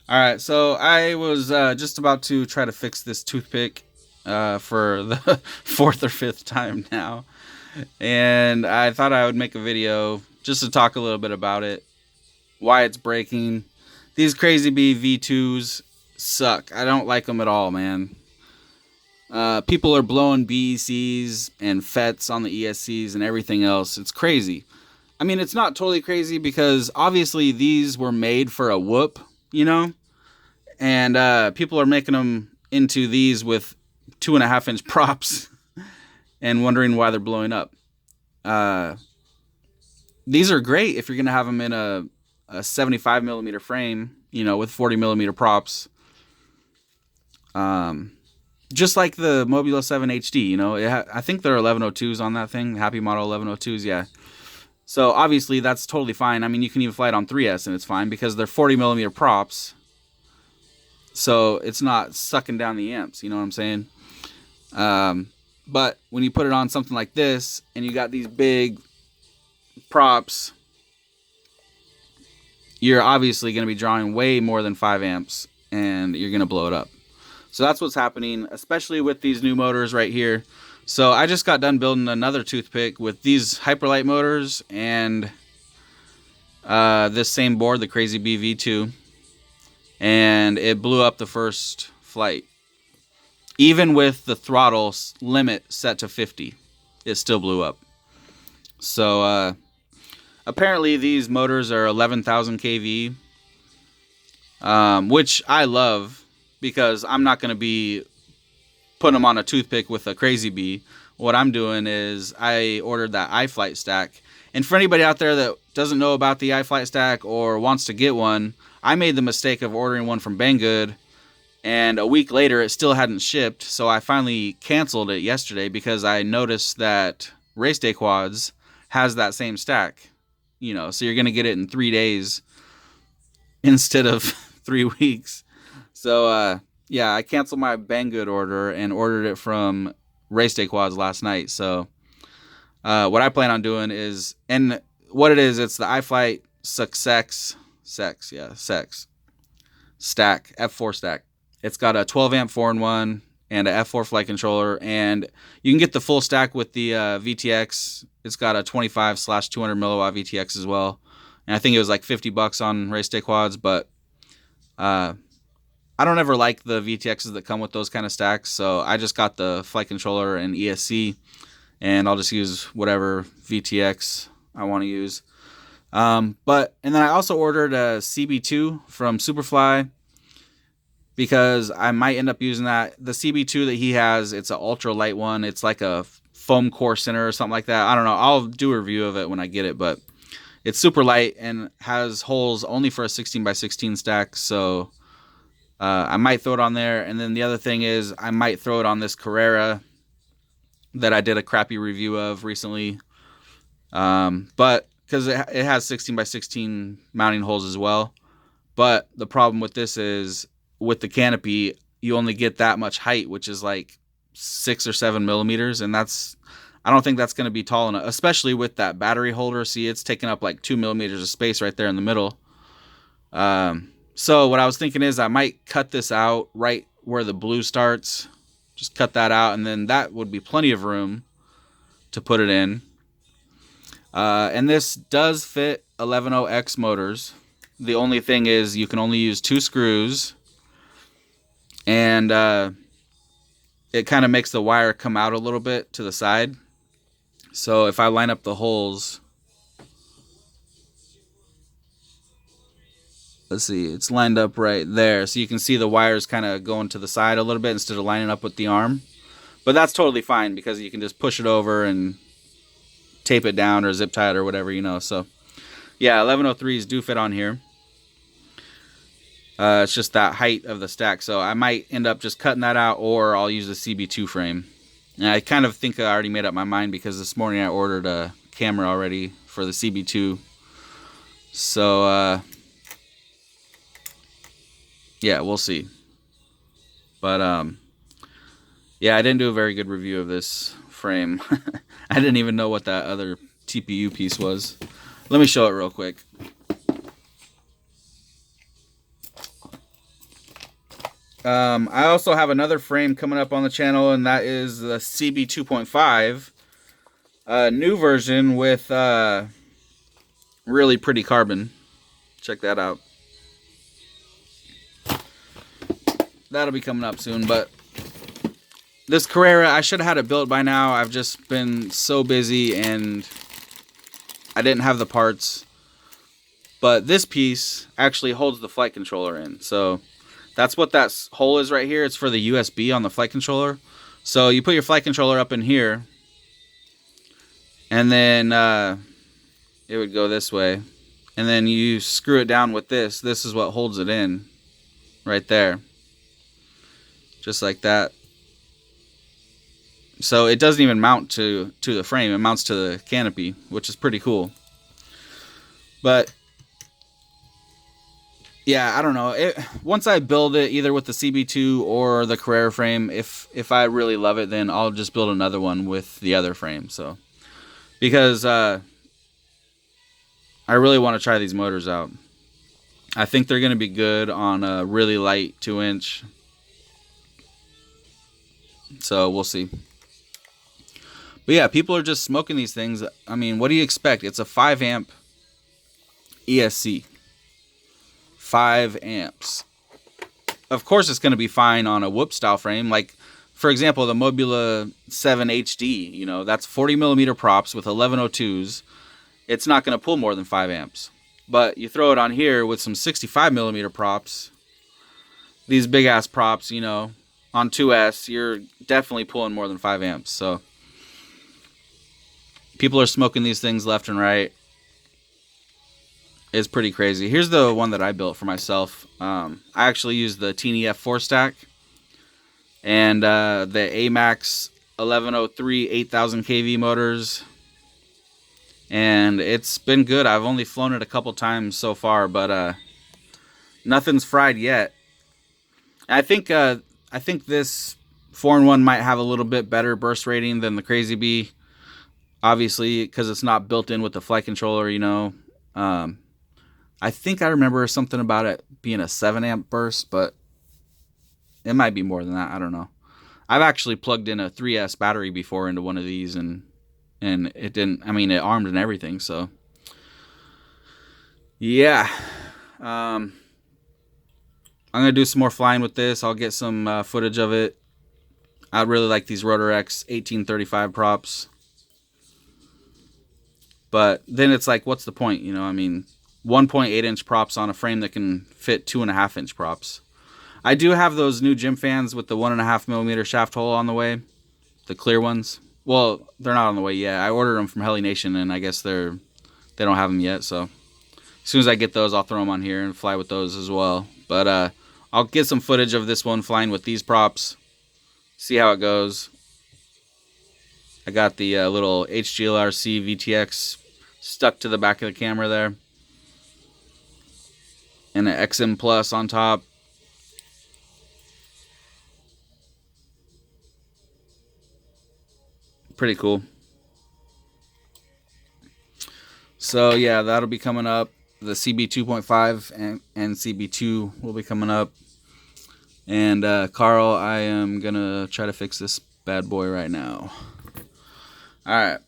All right, so I was just about to try to fix this toothpick for the fourth or fifth time now, and I thought I would make a video just to talk a little bit about it, why it's breaking. These Crazy Bee V2s suck. I don't like them at all, man. People are blowing BECs and FETs on the ESCs and everything else. It's crazy. I mean, it's not totally crazy because obviously these were made for a whoop, you know? And people are making them into these with 2.5 inch props and wondering why they're blowing up. Uh, these are great if you're going to have them in a 75 millimeter frame, you know, with 40 millimeter props. Um, just like the Mobile 7 HD, you know, I think there are 1102s on that thing, Happy Model 1102s, yeah. So obviously that's totally fine. I mean, you can even fly it on 3S and it's fine because they're 40 millimeter props. So it's not sucking down the amps, you know what I'm saying? But when you put it on something like this and you got these big props, you're obviously going to be drawing way more than 5 amps and you're going to blow it up. So that's what's happening, especially with these new motors right here. So I just got done building another toothpick with these Hyperlight motors and this same board, the Crazy Bee V2, and it blew up the first flight. Even with the throttle limit set to 50, it still blew up. So apparently these motors are 11,000 kV, which I love because I'm not going to be putting them on a toothpick with a Crazy Bee. What I'm doing is I ordered that iFlight stack. And for anybody out there that doesn't know about the iFlight stack or wants to get one, I made the mistake of ordering one from Banggood, and a week later it still hadn't shipped. So I finally canceled it yesterday because I noticed that Race Day Quads has that same stack. You know, so you're going to get it in 3 days instead of 3 weeks. So yeah, I canceled my Banggood order and ordered it from Race Day Quads last night. So what I plan on doing is, and what it is, it's the iFlight Success stack, F4 stack. It's got a 12 amp 4-in-1 and a F4 flight controller, and you can get the full stack with the VTX. It's got a 25/200 milliwatt VTX as well, and I think it was like $50 on Race Day Quads. But I don't ever like the VTXs that come with those kind of stacks, so I just got the flight controller and ESC, and I'll just use whatever VTX I want to use. And then I also ordered a CB2 from Superfly because I might end up using that. The CB2 that he has, it's an ultra light one. It's like a foam core center or something like that. I don't know. I'll do a review of it when I get it, but it's super light and has holes only for a 16x16 stack. So I might throw it on there. And then the other thing is I might throw it on this Carrera that I did a crappy review of recently. But because it has 16x16 mounting holes as well. But the problem with this is with the canopy, you only get that much height, which is like 6 or 7 millimeters. And I don't think that's going to be tall enough, especially with that battery holder. See, it's taking up like 2 millimeters of space right there in the middle. So what I was thinking is I might cut this out right where the blue starts. Just cut that out, and then that would be plenty of room to put it in. And this does fit 110X motors. The only thing is you can only use 2 screws, and it kind of makes the wire come out a little bit to the side. So if I line up the holes, let's see, it's lined up right there. So you can see the wires kind of going to the side a little bit instead of lining up with the arm. But that's totally fine because you can just push it over and tape it down or zip tie it or whatever, you know. So yeah, 1103s do fit on here. It's just that height of the stack. So I might end up just cutting that out, or I'll use the CB2 frame. And I kind of think I already made up my mind because this morning I ordered a camera already for the CB2. So yeah, we'll see. But yeah, I didn't do a very good review of this frame. I didn't even know what that other TPU piece was. Let me show it real quick. I also have another frame coming up on the channel, and that is the CB 2.5, new version with really pretty carbon. Check that out. That'll be coming up soon, but this Carrera, I should have had it built by now. I've just been so busy and I didn't have the parts. But this piece actually holds the flight controller in. So that's what that hole is right here. It's for the USB on the flight controller. So you put your flight controller up in here, and then it would go this way. And then you screw it down with this. This is what holds it in right there. Just like that. So it doesn't even mount to the frame. It mounts to the canopy, which is pretty cool. But yeah, I don't know. Once I build it, either with the CB2 or the Carrera frame, if I really love it, then I'll just build another one with the other frame. So because I really want to try these motors out. I think they're going to be good on a really light 2-inch. So we'll see. But yeah, people are just smoking these things. I mean, what do you expect? It's a 5 amp ESC. 5 amps. Of course it's going to be fine on a whoop style frame. Like, for example, the Mobula 7 HD, you know, that's 40 millimeter props with 1102s. It's not going to pull more than 5 amps. But you throw it on here with some 65 millimeter props, these big ass props, you know, on 2S, you're definitely pulling more than 5 amps. So people are smoking these things left and right. It's pretty crazy. Here's the one that I built for myself. I actually used the Teeny F4 stack and the AMAX 1103 8000 kV motors. And it's been good. I've only flown it a couple times so far, but nothing's fried yet. I think this 4-in-1 might have a little bit better burst rating than the Crazy Bee, obviously, because it's not built in with the flight controller, you know. I think I remember something about it being a 7 amp burst, but it might be more than that. I don't know. I've actually plugged in a 3S battery before into one of these, and it didn't, I mean, it armed and everything, so yeah. I'm gonna do some more flying with this. I'll get some footage of it. I really like these Rotor X 1835 props, but then it's like, what's the point, you know? I mean, 1.8 inch props on a frame that can fit 2.5 inch props. I do have those new gym fans with the 1.5 millimeter shaft hole on the way, the clear ones. Well, they're not on the way yet. I ordered them from Heli Nation, and I guess they don't have them yet. So as soon as I get those, I'll throw them on here and fly with those as well. But I'll get some footage of this one flying with these props, see how it goes. I got the little HGLRC VTX stuck to the back of the camera there, and an XM Plus on top. Pretty cool. So yeah, that'll be coming up. The CB 2.5 and CB2 will be coming up. And Carl, I am gonna try to fix this bad boy right now. Alright.